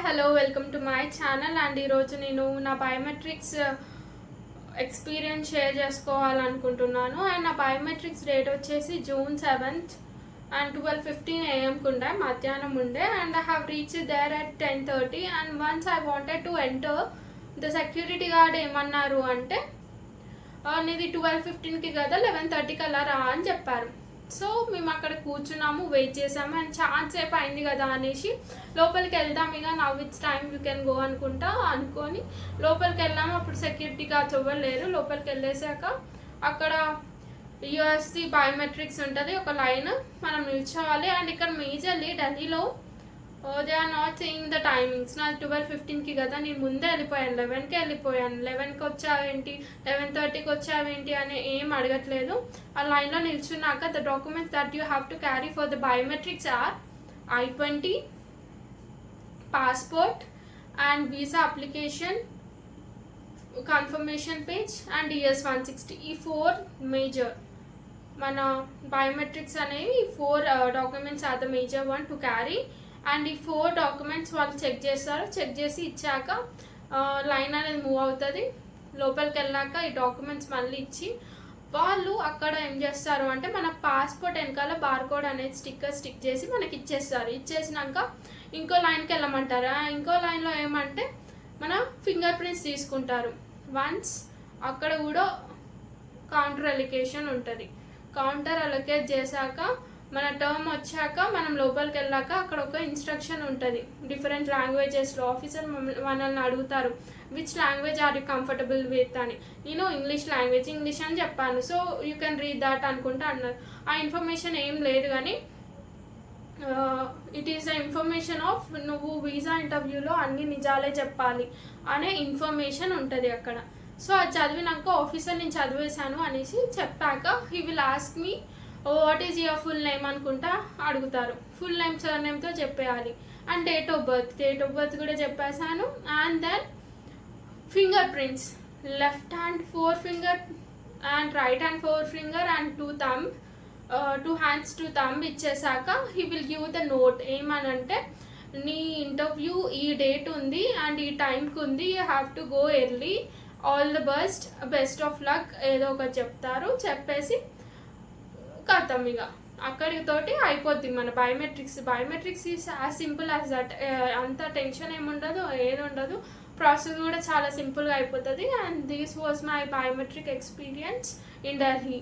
Hello welcome to my channel. And ఈరోజు నేను నా బయోమెట్రిక్స్ ఎక్స్పీరియన్స్ షేర్ చేసుకోవాలనుకుంటున్నాను. అండ్ నా బయోమెట్రిక్స్ డేట్ వచ్చేసి June 7th అండ్ 12:15 AM ఉండే, మధ్యాహ్నం ఉండే. And I have reach there at 10:30. And once I wanted to enter, the security guard ఏమన్నారు అంటే నీది 12:15కి కదా, 11:30కి అలా రా అని చెప్పారు. సో మేము అక్కడ కూర్చున్నాము, వెయిట్ చేసాము. అండ్ చాలా సేపు అయింది కదా అనేసి లోపలికి వెళ్దాం, ఇక now it's time you can go అనుకొని లోపలికి వెళ్ళాము. అప్పుడు సెక్యూరిటీ గార్డ్స్ ఎవ్వరు లేరు. లోపలికి వెళ్ళేసాక అక్కడ యూఎస్సి బయోమెట్రిక్స్ ఉంటుంది, ఒక లైన్ మనం నిల్చోవాలి. అండ్ ఇక్కడ మేజర్లీ ఢిల్లీలో they are not saying the timings. నా 12:15కి కదా, నేను ముందే వెళ్ళిపోయాను, 11కి వెళ్ళిపోయాను. 11కి వచ్చావేంటి, 11:30కి వచ్చావేంటి అని ఏం అడగట్లేదు. ఆ లైన్లో నిల్చున్నాక the documents that you have to carry for the biometrics are I-20, passport and visa application, confirmation page and ES-160. ఈ 4 మేజర్ మన బయోమెట్రిక్స్ అనేవి 4 documents are the major one to carry. And ఈ 4 డాక్యుమెంట్స్ వాళ్ళు check చేస్తారు. Check చేసి ఇచ్చాక line అనేది move అవుతుంది. లోపలికి వెళ్ళాక ఈ డాక్యుమెంట్స్ మళ్ళీ ఇచ్చి వాళ్ళు అక్కడ ఏం చేస్తారు అంటే మన పాస్పోర్ట్ వెనకాల బార్కోడ్ అనేది స్టిక్ చేసి మనకి ఇచ్చేస్తారు. ఇచ్చేసినాక ఇంకో లైన్కి వెళ్ళమంటారు. ఇంకో లైన్లో ఏమంటే మన ఫింగర్ ప్రింట్స్ తీసుకుంటారు. వన్స్ అక్కడ కూడా కౌంటర్ అలికేషన్ ఉంటుంది. కౌంటర్ అలొకేట్ చేశాక మన టర్మ్ వచ్చాక మనం లోపలికి వెళ్ళాక అక్కడ ఒక ఇన్స్ట్రక్షన్ ఉంటుంది డిఫరెంట్ లాంగ్వేజెస్లో. ఆఫీసర్ మనల్ని అడుగుతారు which language are you comfortable with అని. నేను ఇంగ్లీష్ అని చెప్పాను. So you can read that అనుకుంటా అన్నారు. ఆ ఇన్ఫర్మేషన్ ఏం లేదు, కానీ it is the information of నువ్వు వీసా ఇంటర్వ్యూలో అన్ని నిజాలే చెప్పాలి అనే ఇన్ఫర్మేషన్ ఉంటుంది అక్కడ. సో అది చదివినాక ఆఫీసర్ నేను చదివేశాను అనేసి చెప్పాక he will ask me what is your full name అనుకుంటా అడుగుతారు. ఫుల్ నేమ్ సర్ నేమ్తో చెప్పేయాలి. అండ్ డేట్ ఆఫ్ బర్త్ కూడా చెప్పేశాను. And then finger prints, left hand 4 finger and right hand 4 finger and 2 hands 2 thumb ఇచ్చేసాక he will give the note. ఏమనంటే నీ interview ఈ date ఉంది అండ్ ఈ టైంకి ఉంది, you have to go early, all the best of luck ఏదో ఒకటి చెప్తారు. చెప్పేసి కథం, ఇక అక్కడితోటి అయిపోద్ది మన biometrics is as simple as that. అంత టెన్షన్ ఏముండదు, ఏది ఉండదు. ప్రాసెస్ కూడా చాలా సింపుల్గా అయిపోతుంది. And this was my biometric experience in Delhi.